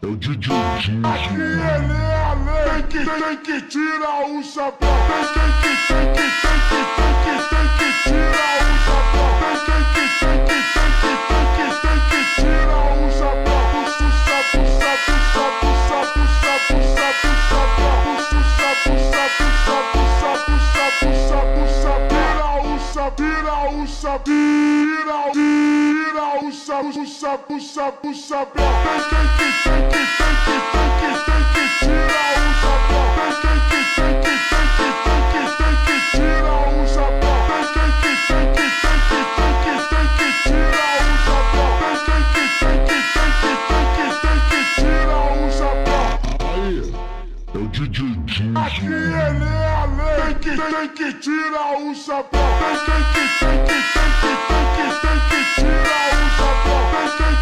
É o DJ Dinho. Aqui ele é a lei, tem que tirar o chapéu. Tem que tirar o chapéu. Tem que tirar o chapéu. Puxa, puxa, tem que tirar o chapéu. Tem que tirar o chapéu. Tem que tirar o chapéu. Aí, é o DJ Dinho. Aqui ele é a lei, tem que tirar o chapéu. Tem que tirar o chapéu.